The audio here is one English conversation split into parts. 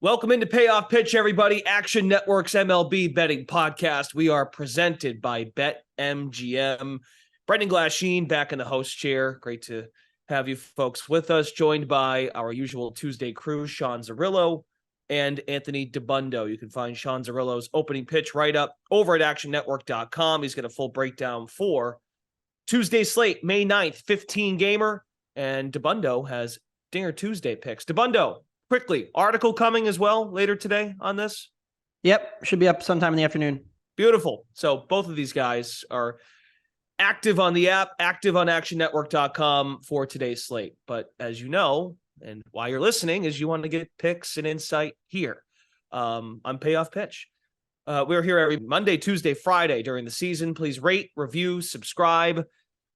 Welcome into Payoff Pitch, everybody. Action Network's MLB betting podcast. We are presented by BetMGM. Brendan Glasheen back in the host chair. Great to have you folks with us, joined by our usual Tuesday crew, Sean Zerillo and Anthony DeBundo. You can find Sean Zerillo's opening pitch right up over at actionnetwork.com. He's got a full breakdown for Tuesday slate, May 9th, 15-gamer, and DeBundo has Dinger Tuesday picks. DeBundo, quickly, article coming as well later today on this? Yep, should be up sometime in the afternoon. Beautiful. So both of these guys are active on the app, active on actionnetwork.com for today's slate. But as you know, and why you're listening, is you want to get picks and insight here on Payoff Pitch. We're here every Monday, Tuesday, Friday during the season. Please rate, review, subscribe.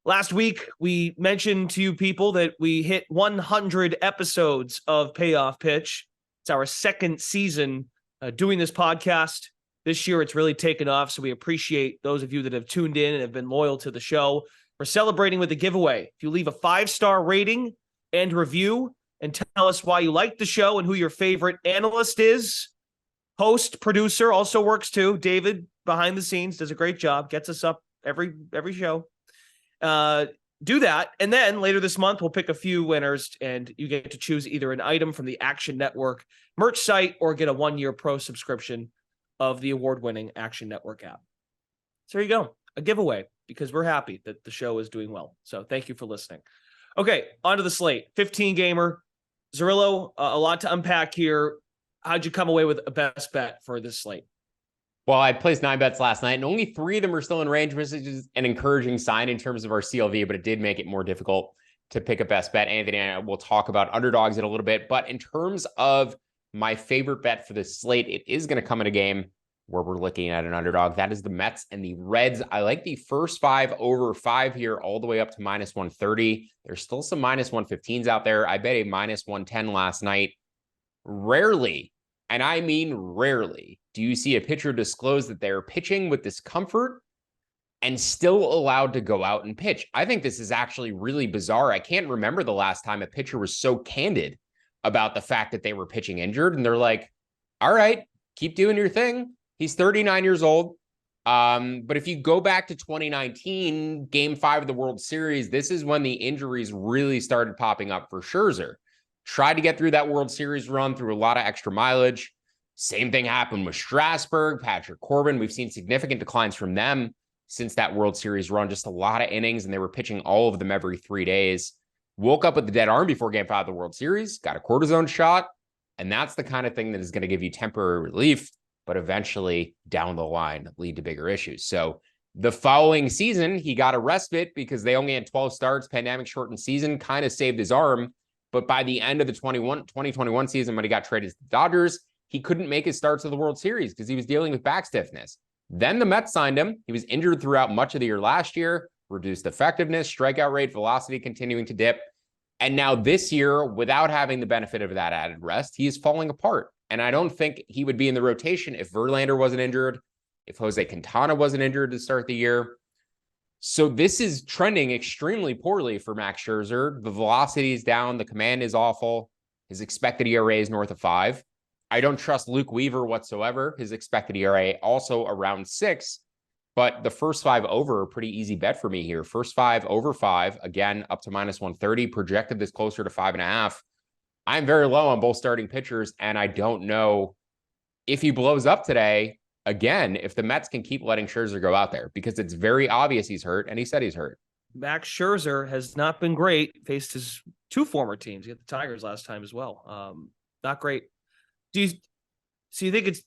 Last week, we mentioned to you people that we hit 100 episodes of Payoff Pitch. It's our second season doing this podcast. This year, it's really taken off, so we appreciate those of you that have tuned in and have been loyal to the show. We're celebrating with a giveaway. If you leave a 5-star rating and review and tell us why you like the show and who your favorite analyst is, host, producer, also works too. David, behind the scenes, does a great job, gets us up every show. Do that, and then later this month we'll pick a few winners, and you get to choose either an item from the Action Network merch site or get a 1-year pro subscription of the award-winning Action Network app. So there you go, a giveaway, because we're happy that the show is doing well. So thank you for listening. Okay, on to the slate. 15-gamer. Zerillo, a lot to unpack here. How'd you come away with a best bet for this slate? Well, I placed 9 bets last night, and only 3 of them are still in range, which is an encouraging sign in terms of our CLV, but it did make it more difficult to pick a best bet. Anthony and I will talk about underdogs in a little bit, but in terms of my favorite bet for this slate, it is going to come in a game where we're looking at an underdog. That is the Mets and the Reds. I like the first 5 over 5 here all the way up to minus 130. There's still some minus 115s out there. I bet a minus 110 last night. Rarely, and I mean rarely, do you see a pitcher disclose that they're pitching with discomfort and still allowed to go out and pitch? I think this is actually really bizarre. I can't remember the last time a pitcher was so candid about the fact that they were pitching injured. And they're like, all right, keep doing your thing. He's 39 years old. But if you go back to 2019, Game 5 of the World Series, this is when the injuries really started popping up for Scherzer. Tried to get through that World Series run through a lot of extra mileage. Same thing happened with Strasburg, Patrick Corbin. We've seen significant declines from them since that World Series run. Just a lot of innings, and they were pitching all of them every 3 days. Woke up with the dead arm before Game 5 of the World Series, got a cortisone shot, and that's the kind of thing that is going to give you temporary relief, but eventually down the line lead to bigger issues. So the following season, he got a respite because they only had 12 starts, pandemic-shortened season, kind of saved his arm. But by the end of the 2021 season, when he got traded to the Dodgers, he couldn't make his starts of the World Series because he was dealing with back stiffness. Then the Mets signed him. He was injured throughout much of the year last year, reduced effectiveness, strikeout rate, velocity continuing to dip. And now this year, without having the benefit of that added rest, he is falling apart. And I don't think he would be in the rotation if Verlander wasn't injured, if Jose Quintana wasn't injured to start the year. So this is trending extremely poorly for Max Scherzer. The velocity is down. The command is awful. His expected ERA is north of 5. I don't trust Luke Weaver whatsoever. His expected ERA also around 6. But the first 5 over, a pretty easy bet for me here. First 5 over 5, again, up to minus 130. Projected this closer to 5.5. I'm very low on both starting pitchers, and I don't know if he blows up today. Again, if the Mets can keep letting Scherzer go out there, because it's very obvious he's hurt, and he said he's hurt. Max Scherzer has not been great. Faced his 2 former teams. He had the Tigers last time as well. Not great. So you think it's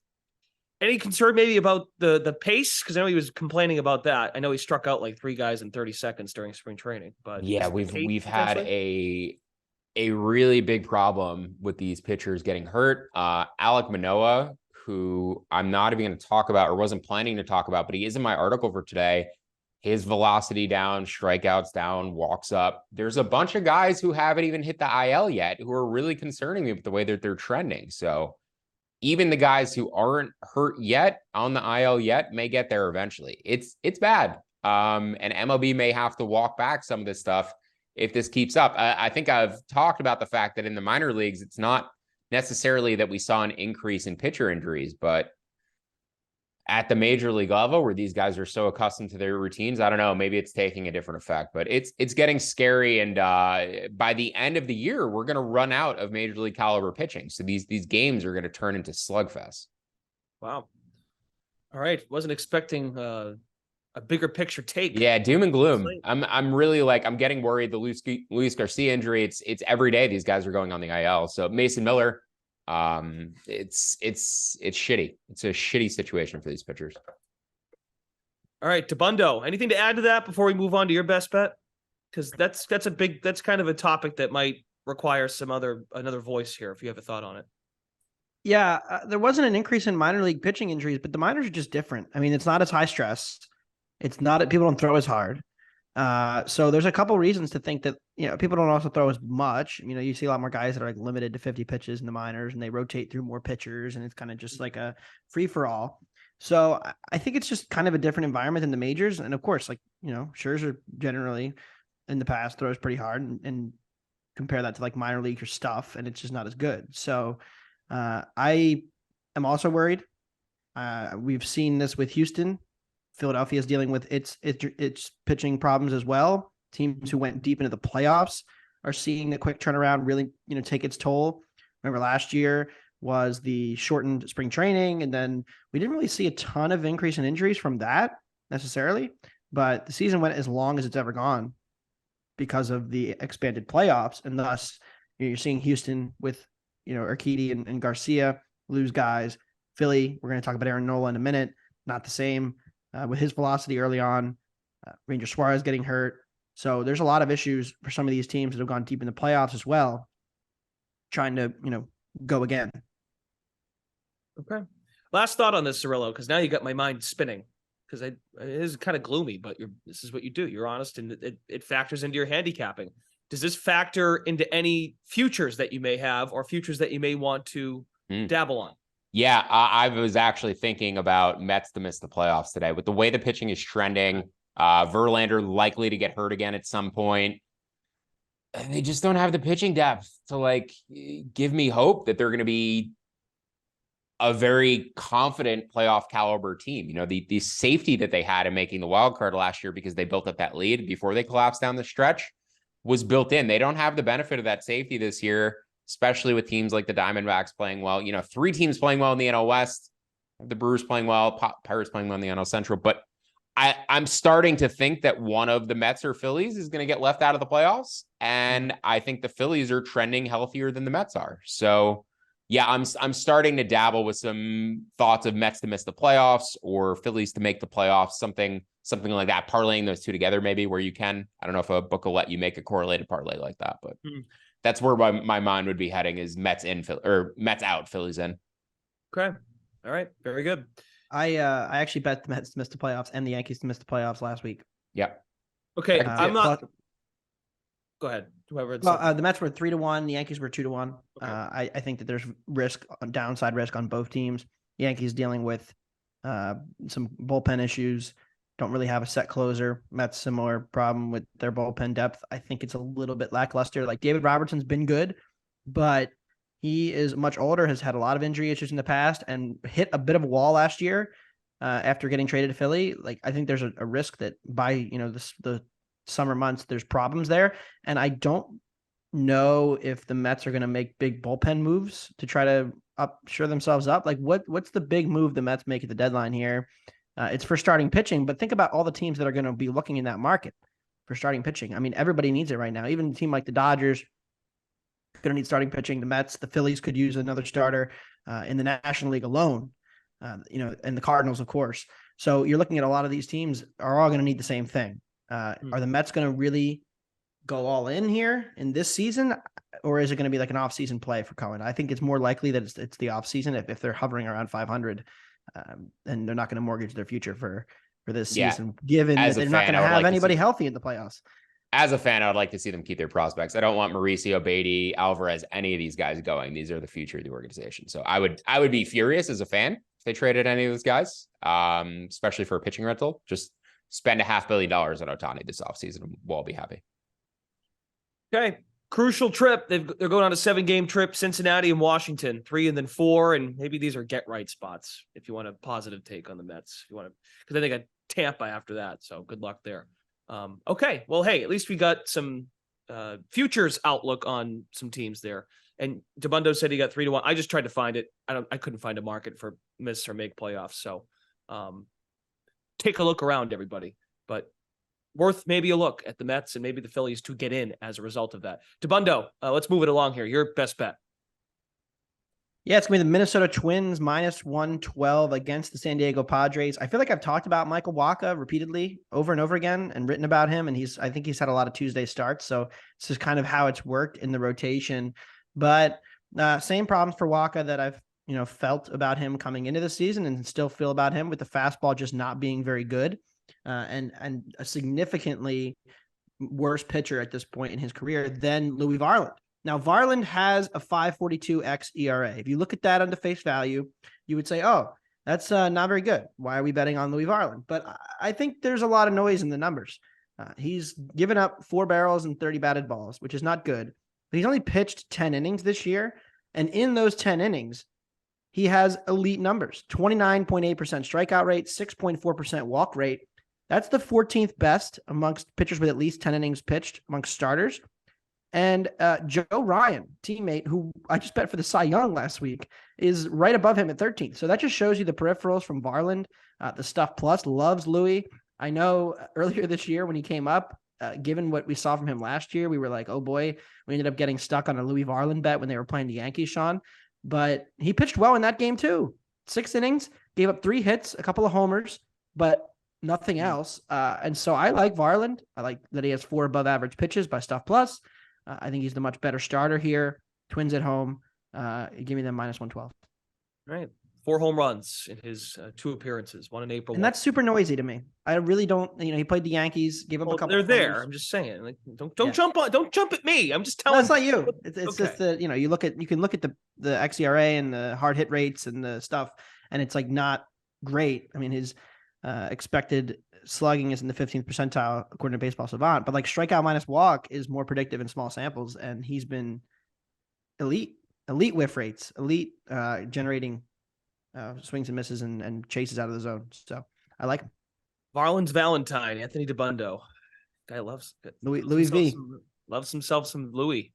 any concern maybe about the pace? Because I know he was complaining about that. I know he struck out like 3 guys in 30 seconds during spring training. But yeah, we've had a really big problem with these pitchers getting hurt. Alek Manoah, who I'm not even going to talk about or wasn't planning to talk about, but he is in my article for today. His velocity down, strikeouts down, walks up. There's a bunch of guys who haven't even hit the IL yet who are really concerning me with the way that they're trending. So even the guys who aren't hurt yet on the IL yet may get there eventually. It's bad. And MLB may have to walk back some of this stuff if this keeps up. I think I've talked about the fact that in the minor leagues, it's not necessarily that we saw an increase in pitcher injuries, but at the major league level where these guys are so accustomed to their routines, I don't know, maybe it's taking a different effect, but it's getting scary. And by the end of the year, we're going to run out of major league caliber pitching. So these games are going to turn into slugfest. Wow. All right. Wasn't expecting a bigger picture take. Yeah, doom and gloom. I'm really like, I'm getting worried. The Luis Garcia injury, it's every day these guys are going on the IL. So Mason Miller, it's shitty. It's a shitty situation for these pitchers. All right, Tabundo, anything to add to that before we move on to your best bet? Because that's kind of a topic that might require another voice here if you have a thought on it. Yeah, there wasn't an increase in minor league pitching injuries, but the minors are just different. I mean, it's not as high stress. It's not that people don't throw as hard. So there's a couple reasons to think that, people don't also throw as much. You see a lot more guys that are like limited to 50 pitches in the minors, and they rotate through more pitchers, and it's kind of just like a free for all. So I think it's just kind of a different environment than the majors. And of course, Scherzer generally in the past throws pretty hard, and compare that to like minor league or stuff, and it's just not as good. So I am also worried. We've seen this with Houston. Philadelphia is dealing with its pitching problems as well. Teams who went deep into the playoffs are seeing the quick turnaround really, take its toll. Remember last year was the shortened spring training, and then we didn't really see a ton of increase in injuries from that necessarily, but the season went as long as it's ever gone because of the expanded playoffs, and thus you're seeing Houston with, Urquidy and Garcia lose guys. Philly, we're going to talk about Aaron Nola in a minute, not the same. With his velocity early on, Ranger Suarez getting hurt. So there's a lot of issues for some of these teams that have gone deep in the playoffs as well, trying to, go again. Okay. Last thought on this, Cirillo, because now you got my mind spinning, because it is kind of gloomy, but this is what you do. You're honest, and it factors into your handicapping. Does this factor into any futures that you may have, or futures that you may want to dabble on? Yeah, I was actually thinking about Mets to miss the playoffs today. With the way the pitching is trending, Verlander likely to get hurt again at some point. They just don't have the pitching depth to give me hope that they're going to be a very confident playoff caliber team. The safety that they had in making the wild card last year because they built up that lead before they collapsed down the stretch was built in. They don't have the benefit of that safety this year, especially with teams like the Diamondbacks playing well. 3 teams playing well in the NL West, the Brewers playing well, Pirates playing well in the NL Central. But I'm starting to think that one of the Mets or Phillies is going to get left out of the playoffs. And I think the Phillies are trending healthier than the Mets are. So yeah, I'm starting to dabble with some thoughts of Mets to miss the playoffs or Phillies to make the playoffs, something like that, parlaying those two together maybe where you can. I don't know if a book will let you make a correlated parlay like that, but that's where my mind would be heading is Mets in or Mets out, Phillies in. Okay. All right. Very good. I actually bet the Mets to miss the playoffs and the Yankees to miss the playoffs last week. Yep. Okay. I'm not. Go ahead. Whoever. Well, the Mets were 3-1. The Yankees were 2-1. Okay. I think that there's downside risk on both teams. Yankees dealing with some bullpen issues. Don't really have a set closer. Mets similar problem with their bullpen depth. I think it's a little bit lackluster. Like David Robertson's been good, but he is much older, has had a lot of injury issues in the past, and hit a bit of a wall last year after getting traded to Philly. I think there's a risk that by the summer months there's problems there, and I don't know if the Mets are going to make big bullpen moves to try to shore themselves up. What's the big move the Mets make at the deadline here? It's for starting pitching, but think about all the teams that are going to be looking in that market for starting pitching. I mean, everybody needs it right now. Even a team like the Dodgers going to need starting pitching. The Mets, the Phillies could use another starter in the National League alone, and the Cardinals, of course. So you're looking at a lot of these teams are all going to need the same thing. Are the Mets going to really go all in here in this season, or is it going to be like an off-season play for Cohen? I think it's more likely that it's the off-season if they're hovering around 500. And they're not going to mortgage their future for this season, given that they're not going to have anybody healthy in the playoffs. As a fan, I would like to see them keep their prospects. I don't want Mauricio, Beatty, Alvarez, any of these guys going. These are the future of the organization. So I would be furious as a fan if they traded any of those guys, especially for a pitching rental. Just spend $500 million on Ohtani this offseason and we'll all be happy. Okay. Crucial trip. They're going on a 7-game trip, Cincinnati and Washington, 3 and then 4. And maybe these are get right spots if you want a positive take on the Mets. If you want to, because then they got Tampa after that. So good luck there. Okay. Well, hey, at least we got some futures outlook on some teams there. And DeBundo said he got 3-1. I just tried to find it. I couldn't find a market for miss or make playoffs. So take a look around, everybody. But worth maybe a look at the Mets and maybe the Phillies to get in as a result of that. DeBundo, let's move it along here. Your best bet. Yeah, it's going to be the Minnesota Twins -112 against the San Diego Padres. I feel like I've talked about Michael Wacha repeatedly over and over again and written about him. And I think he's had a lot of Tuesday starts. So this is kind of how it's worked in the rotation. But same problems for Wacha that I've felt about him coming into the season and still feel about him, with the fastball just not being very good. And a significantly worse pitcher at this point in his career than Louis Varland. Now, Varland has a 5.42 xERA. If you look at that on the face value, you would say, oh, that's not very good. Why are we betting on Louis Varland? But I think there's a lot of noise in the numbers. He's given up 4 barrels and 30 batted balls, which is not good. But he's only pitched 10 innings this year. And in those 10 innings, he has elite numbers: 29.8% strikeout rate, 6.4% walk rate. That's the 14th best amongst pitchers with at least 10 innings pitched amongst starters. And Joe Ryan, teammate who I just bet for the Cy Young last week, is right above him at 13th. So that just shows you the peripherals from Varland. The Stuff Plus loves Louis. I know earlier this year when he came up, given what we saw from him last year, we were like, oh boy, we ended up getting stuck on a Louis Varland bet when they were playing the Yankees, Sean. But he pitched well in that game too. 6 innings, gave up 3 hits, a couple of homers, but nothing else. And so I like Varland. I like that he has 4 above average pitches by Stuff Plus. I think he's the much better starter here. Twins at home. Give me them -112. All right. 4 home runs in his 2 appearances, 1 in April. And that's super noisy to me. I really don't, he played the Yankees, gave up a couple. They're there. I'm just saying, like, don't jump at me. I'm just telling. No, it's not you. It's just that, you can look at the xERA and the hard hit rates and the stuff, and it's like not great. I mean, his expected slugging is in the 15th percentile according to Baseball Savant, but like strikeout minus walk is more predictive in small samples, and he's been elite whiff rates, elite generating swings and misses and chases out of the zone. So I like him. Varland's Valentine, Anthony DeBundo. Guy loves Louis V. Loves himself some Louis.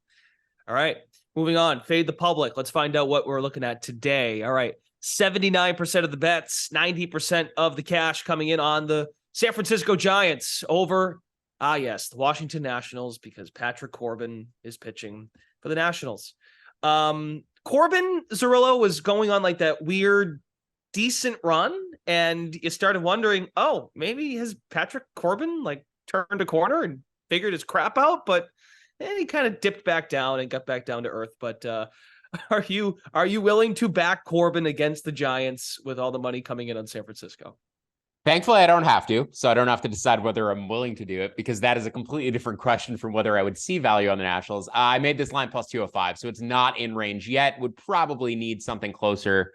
All right, moving on. Fade the public. Let's find out what we're looking at today. All right, 79% of the bets, 90% of the cash coming in on the San Francisco Giants over, the Washington Nationals, because Patrick Corbin is pitching for the Nationals. Corbin, Zerillo, was going on like that weird, decent run, and you started wondering, oh, maybe has Patrick Corbin like turned a corner and figured his crap out? But he kind of dipped back down and got back down to earth. But are you willing to back Corbin against the Giants with all the money coming in on San Francisco? Thankfully, I don't have to, so I don't have to decide whether I'm willing to do it, because that is a completely different question from whether I would see value on the Nationals. I made this line +205, so it's not in range yet. Would probably need something closer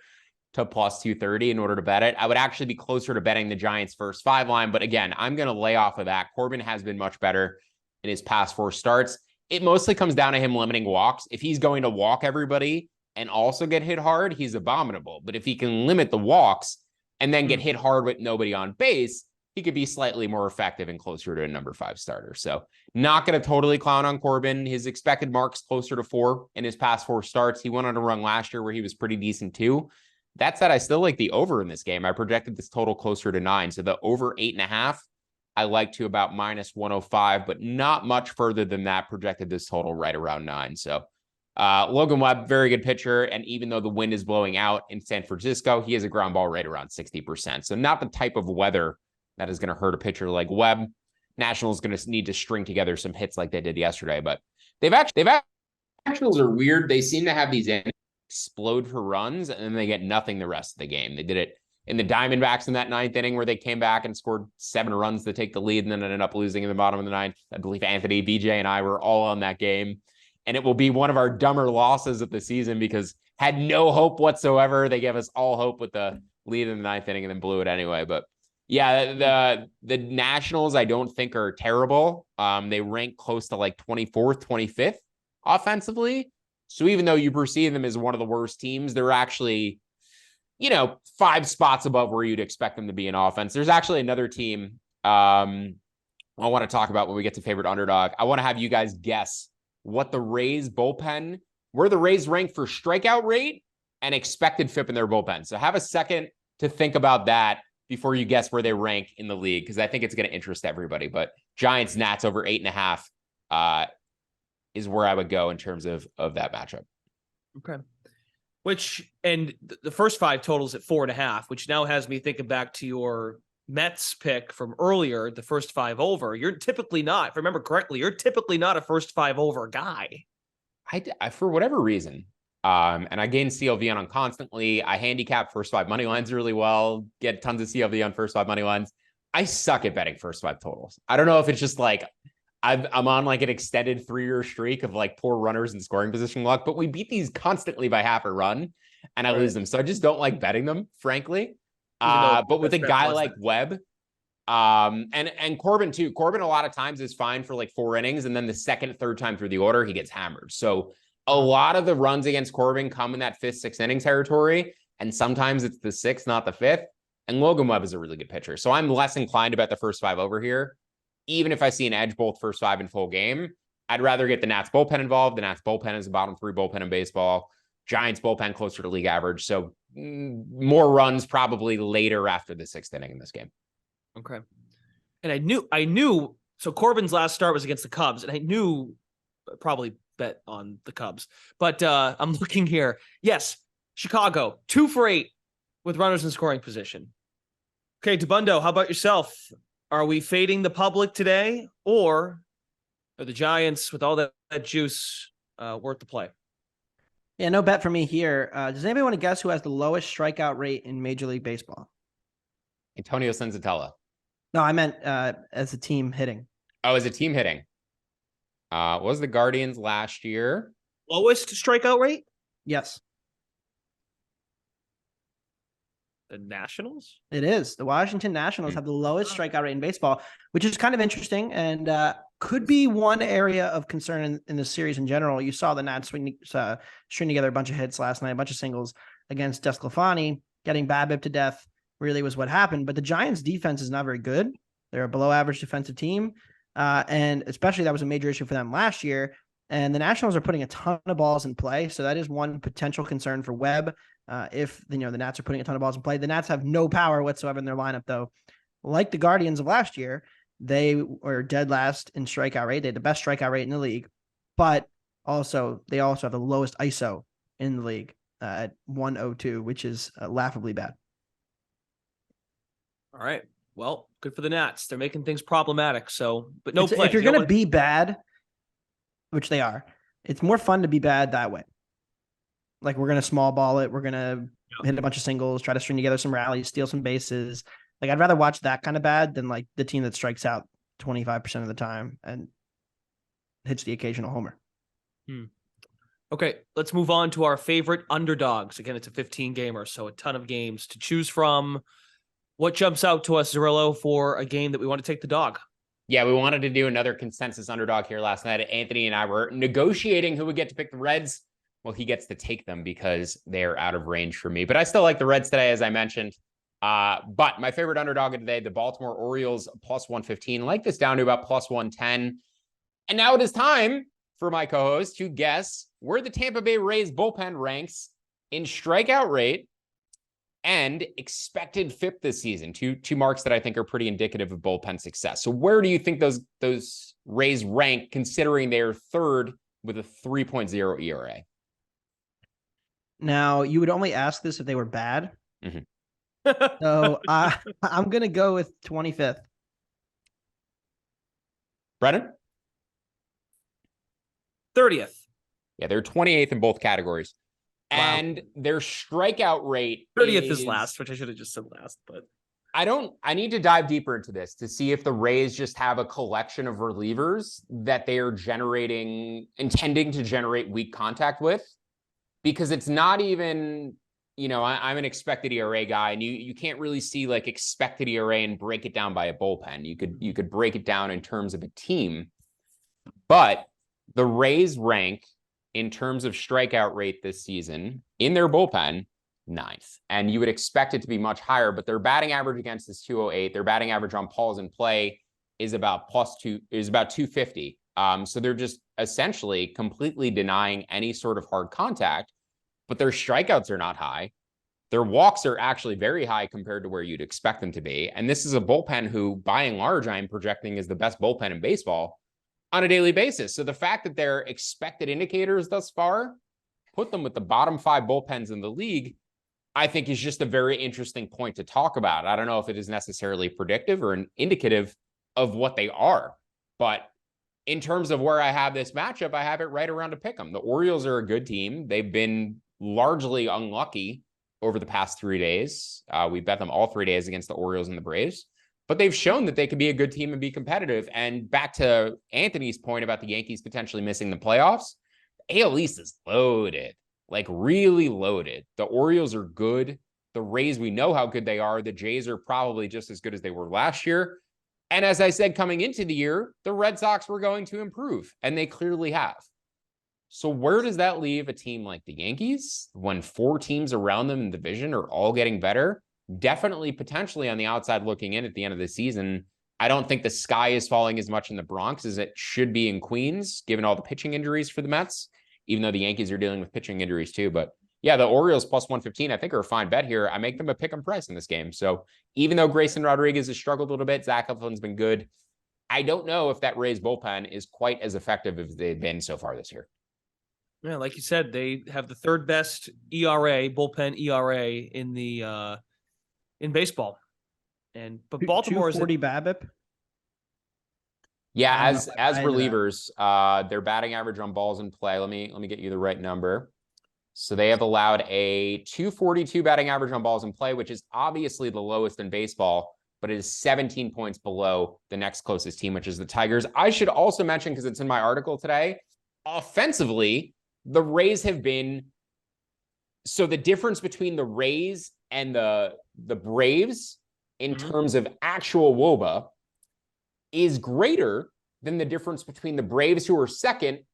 to +230 in order to bet it. I would actually be closer to betting the Giants first 5 line, but again, I'm going to lay off of that. Corbin has been much better in his past 4 starts. It mostly comes down to him limiting walks. If he's going to walk everybody and also get hit hard, he's abominable. But if he can limit the walks and then get hit hard with nobody on base, he could be slightly more effective and closer to a number 5 starter. So not going to totally clown on Corbin. His expected mark's closer to 4 in his past 4 starts. He went on a run last year where he was pretty decent too. That said, I still like the over in this game. I projected this total closer to 9. So the over 8.5, I like to about -105, but not much further than that. Projected this total right around 9. So Logan Webb, very good pitcher. And even though the wind is blowing out in San Francisco, he has a ground ball rate around 60%. So not the type of weather that is going to hurt a pitcher like Webb. Nationals going to need to string together some hits like they did yesterday, but Nationals are weird. They seem to have these explode for runs and then they get nothing the rest of the game. They did it in the Diamondbacks in that 9th inning where they came back and scored 7 runs to take the lead and then ended up losing in the bottom of the 9th. I believe Anthony, BJ, and I were all on that game. And it will be one of our dumber losses of the season because had no hope whatsoever. They gave us all hope with the lead in the 9th inning and then blew it anyway. But yeah, the Nationals I don't think are terrible. They rank close to like 24th, 25th offensively. So even though you perceive them as one of the worst teams, they're actually, 5 spots above where you'd expect them to be in offense. There's actually another team I want to talk about when we get to favorite underdog. I want to have you guys guess what the Rays bullpen, where the Rays rank for strikeout rate and expected FIP in their bullpen. So have a second to think about that before you guess where they rank in the league, because I think it's going to interest everybody. But Giants Nats over 8.5 is where I would go in terms of that matchup. Okay. And the first 5 totals at 4.5, which now has me thinking back to your Mets pick from earlier, the first 5 over. You're typically not, if I remember correctly, you're typically not a first 5 over guy. I for whatever reason, and I gain CLV on constantly. I handicap first 5 money lines really well, get tons of CLV on first 5 money lines. I suck at betting first 5 totals. I don't know if it's just like I'm on like an extended 3-year streak of like poor runners and scoring position luck, but we beat these constantly by half a run and I lose them. So I just don't like betting them, frankly. But with a guy like Webb, and Corbin too. Corbin a lot of times is fine for like 4 innings, and then the second, third time through the order, he gets hammered. So a lot of the runs against Corbin come in that 5th, 6th inning territory, and sometimes it's the 6th, not the 5th. And Logan Webb is a really good pitcher. So I'm less inclined to bet the first 5 over here. Even if I see an edge both first 5 in full game, I'd rather get the Nats bullpen involved. The Nats bullpen is the bottom 3 bullpen in baseball. Giants bullpen closer to league average. So more runs probably later after the 6th inning in this game. Okay. And I knew, so Corbin's last start was against the Cubs, and I knew probably bet on the Cubs, but I'm looking here. Yes. Chicago 2 for 8 with runners in scoring position. Okay. Debundo, how about yourself? Are we fading the public today, or are the Giants with all that juice worth the play? Yeah, no bet for me here. Does anybody want to guess who has the lowest strikeout rate in Major League Baseball? Antonio Senzatella. No, I meant as a team hitting. Oh, as a team hitting. Was the Guardians last year? Lowest strikeout rate? Yes. The Nationals? It is. The Washington Nationals have the lowest strikeout rate in baseball, which is kind of interesting and could be one area of concern in the series in general. You saw the Nats string together a bunch of hits last night, a bunch of singles against Desclafani. Getting BABIP to death really was what happened. But the Giants' defense is not very good. They're a below-average defensive team, and especially that was a major issue for them last year. And the Nationals are putting a ton of balls in play, so that is one potential concern for Webb. If the Nats are putting a ton of balls in play, the Nats have no power whatsoever in their lineup, though. Like the Guardians of last year, they were dead last in strikeout rate. They had the best strikeout rate in the league, but they also have the lowest ISO in the league at 102, which is laughably bad. All right. Well, good for the Nats. They're making things problematic. So, but no play. If you're going to be bad, which they are, it's more fun to be bad that way. Like, we're going to small ball it. We're going to hit a bunch of singles, try to string together some rallies, steal some bases. Like, I'd rather watch that kind of bad than like the team that strikes out 25% of the time and hits the occasional homer. Okay, let's move on to our favorite underdogs. Again, it's a 15 gamer, so a ton of games to choose from. What jumps out to us, Zerillo, for a game that we want to take the dog? Yeah, we wanted to do another consensus underdog here last night. Anthony and I were negotiating who would get to pick the Reds. Well, he gets to take them because they're out of range for me. But I still like the Reds today, as I mentioned. But my favorite underdog of today, the Baltimore Orioles, plus 115. I like this down to about plus 110. And now it is time for my co-host to guess where the Tampa Bay Rays bullpen ranks in strikeout rate and expected FIP this season. Two marks that I think are pretty indicative of bullpen success. So where do you think those Rays rank, considering they're third with a 3.0 ERA? Now, you would only ask this if they were bad. Mm-hmm. So I'm going to go with 25th. Brennan? 30th. Yeah, they're 28th in both categories. Wow. And their strikeout rate 30th is last, which I should have just said last, but I need to dive deeper into this to see if the Rays just have a collection of relievers that they are intending to generate weak contact with, because it's not even, I'm an expected ERA guy, and you can't really see like expected ERA and break it down by a bullpen. You could break it down in terms of a team, but the Rays rank in terms of strikeout rate this season in their bullpen, 9th. And you would expect it to be much higher, but their batting average against is 208. Their batting average on balls in play is about 250. So they're just essentially completely denying any sort of hard contact, but their strikeouts are not high. Their walks are actually very high compared to where you'd expect them to be. And this is a bullpen who, by and large, I'm projecting is the best bullpen in baseball on a daily basis. So the fact that their expected indicators thus far put them with the bottom 5 bullpens in the league, I think is just a very interesting point to talk about. I don't know if it is necessarily predictive or an indicative of what they are, but in terms of where I have this matchup, I have it right around to pick them. The Orioles are a good team. They've been largely unlucky over the past 3 days. We bet them all 3 days against the Orioles and the Braves, but they've shown that they can be a good team and be competitive. And back to Anthony's point about the Yankees potentially missing the playoffs, AL East is loaded, like really loaded. The Orioles are good. The Rays, we know how good they are. The Jays are probably just as good as they were last year. And as I said, coming into the year, the Red Sox were going to improve, and they clearly have. So where does that leave a team like the Yankees when 4 teams around them in the division are all getting better? Definitely potentially on the outside looking in at the end of the season. I don't think the sky is falling as much in the Bronx as it should be in Queens, given all the pitching injuries for the Mets, even though the Yankees are dealing with pitching injuries too. But yeah, the Orioles plus 115, I think, are a fine bet here. I make them a pick 'em price in this game. So even though Grayson Rodriguez has struggled a little bit, Zach Eflin's been good. I don't know if that Rays bullpen is quite as effective as they've been so far this year. Yeah, like you said, they have the 3rd best ERA, bullpen ERA in baseball. But Baltimore is 240 BABIP. Yeah, I don't as know if I buy into relievers, their batting average on balls in play. Let me get you the right number. So they have allowed a 242 batting average on balls in play, which is obviously the lowest in baseball, but it is 17 points below the next closest team, which is the Tigers. I should also mention, because it's in my article today, offensively, the Rays have been, so the difference between the Rays and the Braves in terms of actual WOBA is greater than the difference between the Braves, who are 2nd,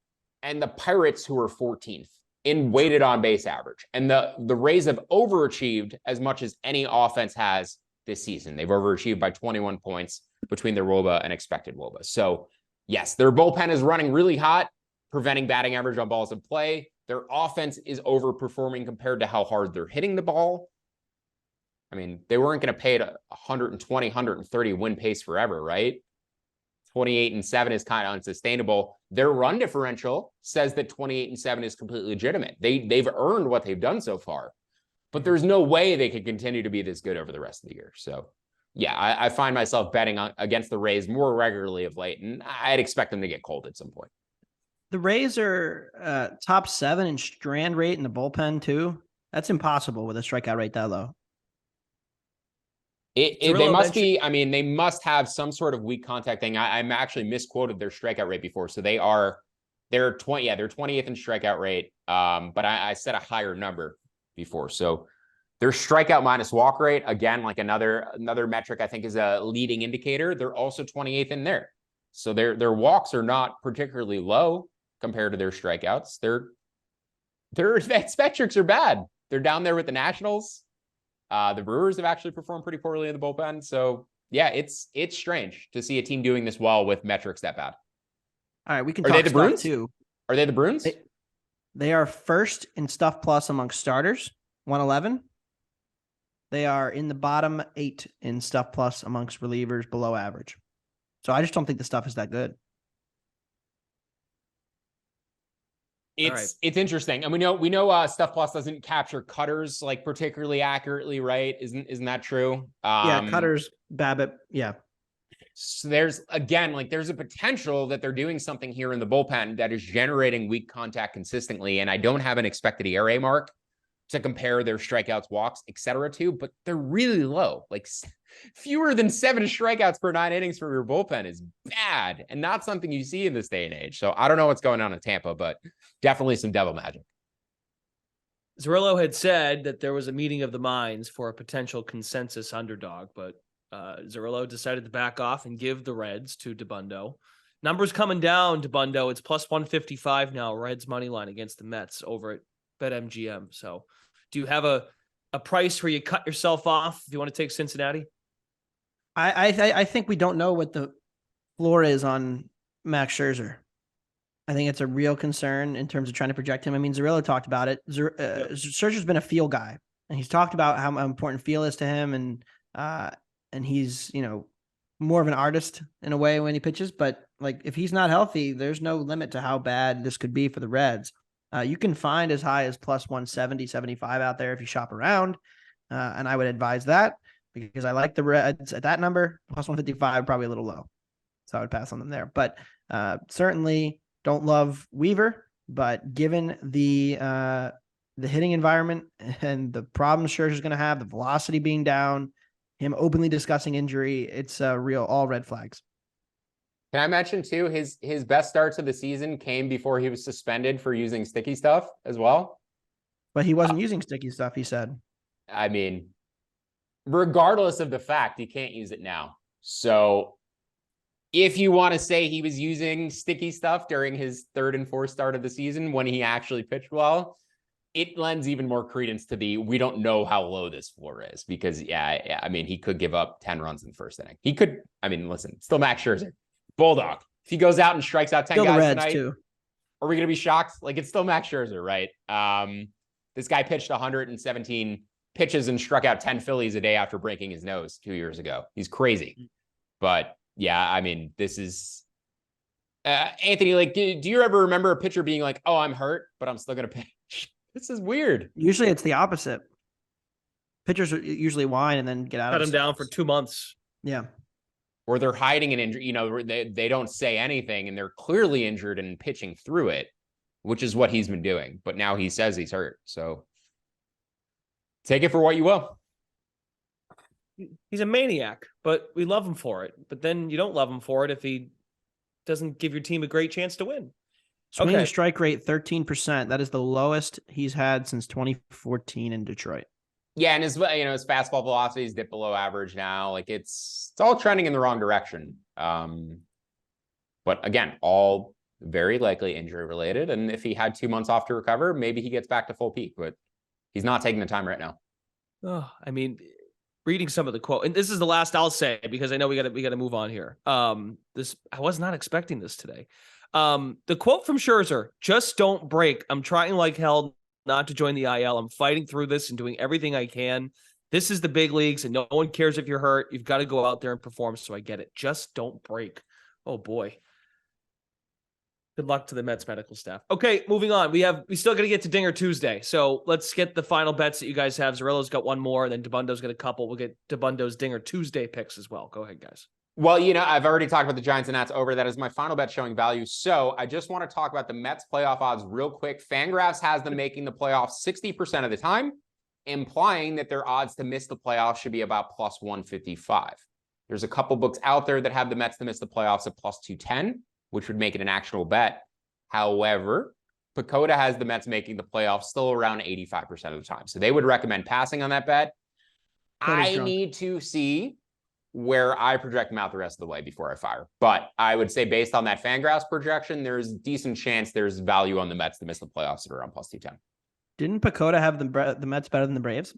and the Pirates, who are 14th in weighted on base average. And the Rays have overachieved as much as any offense has this season. They've overachieved by 21 points between their WOBA and expected WOBA. So yes, their bullpen is running really hot, preventing batting average on balls in play. Their offense is overperforming compared to how hard they're hitting the ball. I mean, they weren't going to pay it 120, 130 win pace forever, right? 28-7 is kind of unsustainable. Their run differential says that 28-7 is completely legitimate. They've earned what they've done so far, but there's no way they could continue to be this good over the rest of the year. So yeah, I find myself betting against the Rays more regularly of late, and I'd expect them to get cold at some point. The Rays are top 7 in strand rate in the bullpen too. That's impossible with a strikeout rate that low. They must be, I mean, they must have some sort of weak contact thing. I'm actually misquoted their strikeout rate before. So they're 20th in strikeout rate. But I said a higher number before. So their strikeout minus walk rate, again, like another metric I think is a leading indicator. They're also 28th in there. So their walks are not particularly low compared to their strikeouts. Their advanced metrics are bad. They're down there with the Nationals. The Brewers have actually performed pretty poorly in the bullpen. So yeah, it's strange to see a team doing this well with metrics that bad. All right, we can Are talk they the Bruins too. Are they the Bruins? They are 1st in Stuff Plus among starters, 111. They are in the bottom 8 in Stuff Plus amongst relievers, below average. So I just don't think the stuff is that good. It's interesting. And we know Stuff Plus doesn't capture cutters like particularly accurately, right? Isn't that true? Yeah, cutters, BABIP, yeah. So there's a potential that they're doing something here in the bullpen that is generating weak contact consistently. And I don't have an expected ERA mark to compare their strikeouts, walks, etc. to, but they're really low. Like fewer than 7 strikeouts per 9 innings for your bullpen is bad and not something you see in this day and age. So I don't know what's going on in Tampa, but definitely some devil magic. Zerillo had said that there was a meeting of the minds for a potential consensus underdog, but Zerillo decided to back off and give the Reds to DeBundo. Numbers coming down to Bundo. It's plus 155 now. Reds money line against the Mets over at BetMGM. So do you have a price where you cut yourself off if you want to take Cincinnati? I think we don't know what the floor is on Max Scherzer. I think it's a real concern in terms of trying to project him. I mean, Zerillo talked about it. Scherzer's been a feel guy, and he's talked about how important feel is to him, and he's, you know, more of an artist in a way when he pitches. But like, if he's not healthy, there's no limit to how bad this could be for the Reds. You can find as high as plus 170, 75 out there if you shop around, and I would advise that because I like the Reds at that number. Plus 155, probably a little low, so I would pass on them there. But certainly don't love Weaver, but given the hitting environment and the problems Scherzer's going to have, the velocity being down, him openly discussing injury, it's real all red flags. Can I mention too, his best starts of the season came before he was suspended for using sticky stuff as well. But he wasn't using sticky stuff, he said. I mean, regardless of the fact, he can't use it now. So if you want to say he was using sticky stuff during his third and fourth start of the season when he actually pitched well, it lends even more credence to we don't know how low this floor is because, I mean, he could give up 10 runs in the first inning. He could, I mean, listen, still Max Scherzer, Bulldog. If he goes out and strikes out 10 still guys the Reds tonight, too. Are we going to be shocked? Like, it's still Max Scherzer, right? This guy pitched 117 pitches and struck out 10 Phillies a day after breaking his nose 2 years ago. He's crazy. But yeah, I mean, this is Anthony, like, do you ever remember a pitcher being like, oh, I'm hurt, but I'm still going to pitch? This is weird. Usually it's the opposite. Pitchers usually whine and then get out Cut of him down for 2 months. Yeah. Or they're hiding an injury, you know, they don't say anything and they're clearly injured and pitching through it, which is what he's been doing. But now he says he's hurt. So take it for what you will. He's a maniac, but we love him for it. But then you don't love him for it if he doesn't give your team a great chance to win. Swinging strike rate 13%. That is the lowest he's had since 2014 in Detroit. Yeah, and his fastball velocity is dipped below average now. Like it's all trending in the wrong direction. But again, all very likely injury related. And if he had 2 months off to recover, maybe he gets back to full peak. But he's not taking the time right now. Oh, I mean, reading some of the quote, and this is the last I'll say because I know we got to move on here. This I was not expecting this today. The quote from Scherzer: "Just don't break. I'm trying like hell not to join the IL. I'm fighting through this and doing everything I can. This is the big leagues, and no one cares if you're hurt. You've got to go out there and perform. So I get it. Just don't break." Oh boy. Good luck to the Mets medical staff. Okay, moving on. We still got to get to Dinger Tuesday. So let's get the final bets that you guys have. Zerillo's got one more, and then DeBundo's got a couple. We'll get DeBundo's Dinger Tuesday picks as well. Go ahead, guys. Well, I've already talked about the Giants and Nats over. That is my final bet showing value. So I just want to talk about the Mets playoff odds real quick. Fangraphs has them making the playoffs 60% of the time, implying that their odds to miss the playoffs should be about plus 155. There's a couple books out there that have the Mets to miss the playoffs at plus 210, which would make it an actionable bet. However, Pacoda has the Mets making the playoffs still around 85% of the time. So they would recommend passing on that bet. I need to see where I project them out the rest of the way before I fire. But I would say based on that Fangraphs projection, there's a decent chance there's value on the Mets to miss the playoffs at around plus 210. Didn't Pacoda have the Mets better than the Braves?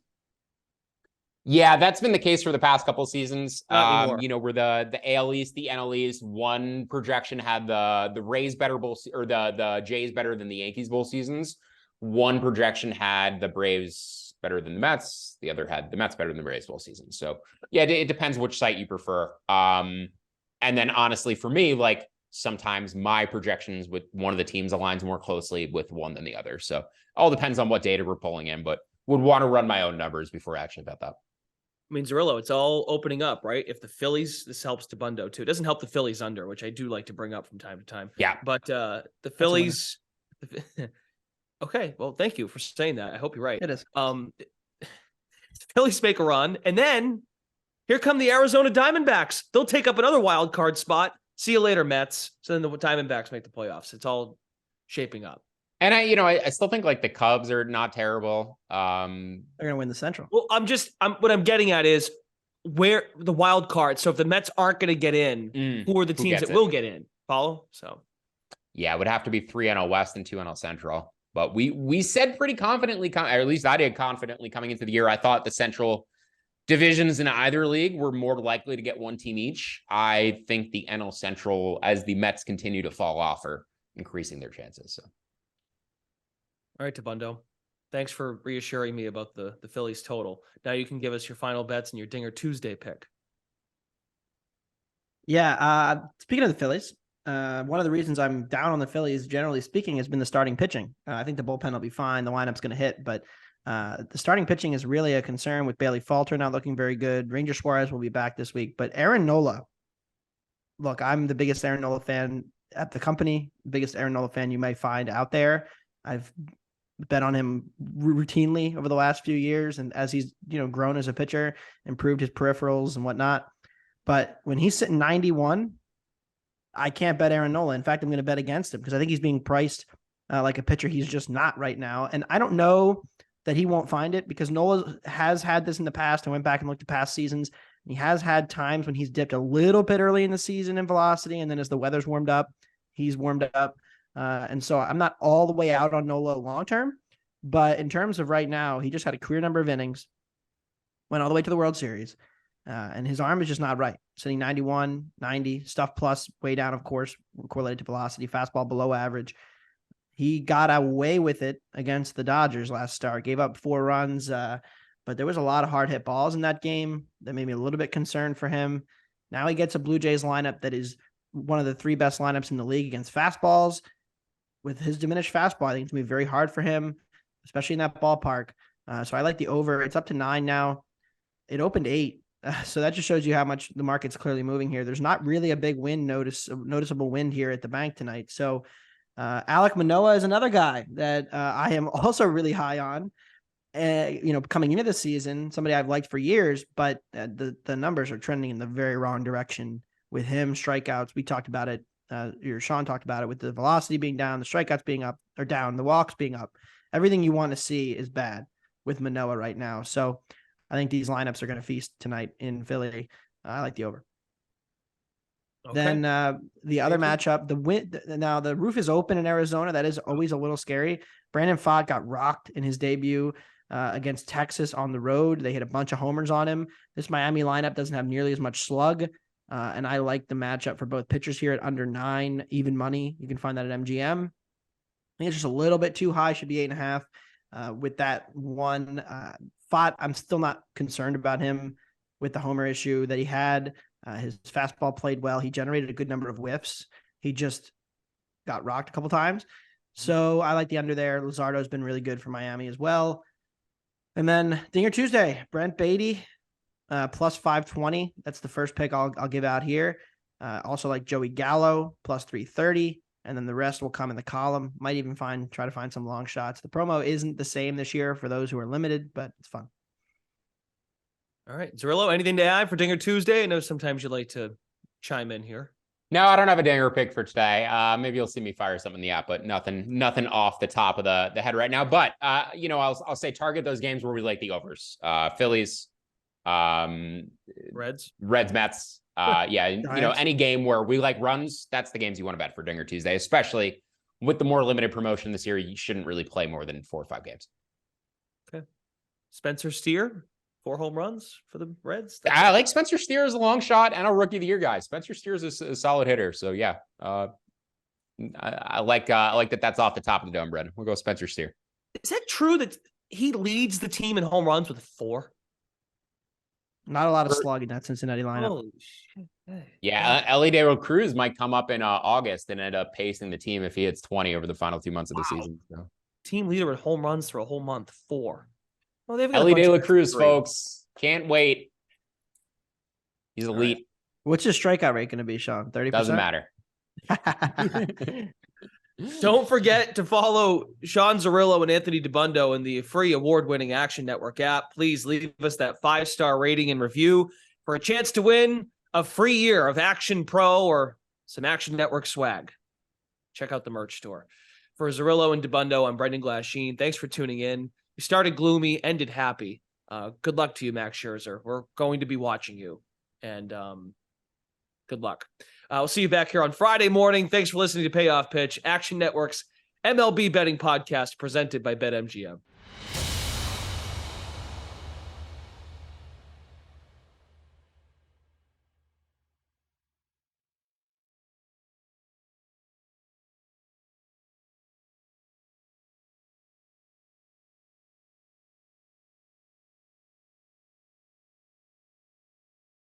Yeah, that's been the case for the past couple seasons. Where the AL East, the NL East, one projection had the Rays better or the Jays better than the Yankees bowl seasons. One projection had the Braves better than the Mets. The other had the Mets better than the Braves bowl season. So yeah, it depends which site you prefer. And then honestly, for me, like sometimes my projections with one of the teams aligns more closely with one than the other. So all depends on what data we're pulling in, but would want to run my own numbers before I actually bet that. I mean, Zerillo, it's all opening up, right? If the Phillies, this helps DeBundo too. It doesn't help the Phillies under, which I do like to bring up from time to time. Yeah. But the Phillies. Okay. Well, thank you for saying that. I hope you're right. It is. The Phillies make a run, and then here come the Arizona Diamondbacks. They'll take up another wild card spot. See you later, Mets. So then the Diamondbacks make the playoffs. It's all shaping up. And I still think like the Cubs are not terrible. They're gonna win the Central. Well, what I'm getting at is where the wild card. So if the Mets aren't going to get in, who are the teams that will get in? Follow? So yeah, it would have to be 3 NL West and 2 NL Central. But we said pretty confidently, or at least I did confidently coming into the year, I thought the Central divisions in either league were more likely to get one team each. I think the NL Central, as the Mets continue to fall off, are increasing their chances. So, all right, Tabundo. Thanks for reassuring me about the Phillies total. Now you can give us your final bets and your Dinger Tuesday pick. Yeah. Speaking of the Phillies, one of the reasons I'm down on the Phillies, generally speaking, has been the starting pitching. I think the bullpen will be fine. The lineup's going to hit, but the starting pitching is really a concern with Bailey Falter not looking very good. Ranger Suarez will be back this week, but Aaron Nola. Look, I'm the biggest Aaron Nola fan at the company, biggest Aaron Nola fan you may find out there. I've bet on him routinely over the last few years, and as he's grown as a pitcher, improved his peripherals and whatnot. But when he's sitting 91, I can't bet Aaron Nola. In fact, I'm going to bet against him because I think he's being priced like a pitcher he's just not right now. And I don't know that he won't find it because Nola has had this in the past. I went back and looked at past seasons. He has had times when he's dipped a little bit early in the season in velocity, and then as the weather's warmed up, he's warmed up. And so I'm not all the way out on Nola long term, but in terms of right now, he just had a career number of innings, went all the way to the World Series, and his arm is just not right. Sitting 91, 90, stuff plus, way down, of course, correlated to velocity, fastball below average. He got away with it against the Dodgers last start, gave up 4 runs, but there was a lot of hard hit balls in that game that made me a little bit concerned for him. Now he gets a Blue Jays lineup that is one of the 3 best lineups in the league against fastballs. With his diminished fastball, I think it's going to be very hard for him, especially in that ballpark. So I like the over. It's up to 9 now. It opened 8. So that just shows you how much the market's clearly moving here. There's not really a big noticeable wind here at the bank tonight. So Alek Manoah is another guy that I am also really high on. Coming into the season, somebody I've liked for years, but the numbers are trending in the very wrong direction with him. Strikeouts, we talked about it. Sean talked about it with the velocity being down, the strikeouts being up or down, the walks being up. Everything you want to see is bad with Manoah right now. So I think these lineups are going to feast tonight in Philly. I like the over. Okay. Then the other matchup, now the roof is open in Arizona. That is always a little scary. Brandon Pfaadt got rocked in his debut against Texas on the road. They hit a bunch of homers on him. This Miami lineup doesn't have nearly as much slug. And I like the matchup for both pitchers here at under 9, even money. You can find that at MGM. I think it's just a little bit too high. Should be 8.5. With that one, Pfaadt, I'm still not concerned about him with the homer issue that he had. His fastball played well. He generated a good number of whiffs. He just got rocked a couple times. So I like the under there. Luzardo's been really good for Miami as well. And then Dinger Tuesday, Brent Beatty. Plus 520. That's the first pick I'll give out here. Also like Joey Gallo, plus 330. And then the rest will come in the column. Might even try to find some long shots. The promo isn't the same this year for those who are limited, but it's fun. All right. Zerillo, anything to add for Dinger Tuesday? I know sometimes you like to chime in here. No, I don't have a dinger pick for today. Maybe you'll see me fire something in the app, but nothing off the top of the head right now. But I'll say target those games where we like the overs. Phillies, Reds, Mets. Any game where we like runs, that's the games you want to bet for Dinger Tuesday, especially with the more limited promotion this year. You shouldn't really play more than 4 or 5 games. Okay. Spencer Steer, 4 home runs for the Reds. I like Spencer Steer as a long shot and a rookie of the year guy. Spencer Steer is a solid hitter. So yeah, I like that. That's off the top of the dome, Brett. We'll go Spencer Steer. Is that true that he leads the team in home runs with 4? Not a lot of slug in that Cincinnati lineup. Holy shit. Hey. Yeah, Ellie De La Cruz might come up in August and end up pacing the team if he hits 20 over the final 2 months of the season. So. Team leader in home runs for a whole month, 4. Well, Ellie De La Cruz, folks. Can't wait. He's elite. Right. What's his strikeout rate going to be, Sean? 30%? Doesn't matter. Don't forget to follow Sean Zerillo and Anthony DeBundo in the free award-winning Action Network app. Please leave us that 5-star rating and review for a chance to win a free year of Action Pro or some Action Network swag. Check out the merch store. For Zerillo and DeBundo, I'm Brendan Glasheen. Thanks for tuning in. We started gloomy, ended happy. Good luck to you, Max Scherzer. We're going to be watching you. And Good luck. We'll see you back here on Friday morning. Thanks for listening to Payoff Pitch, Action Network's MLB betting podcast presented by BetMGM.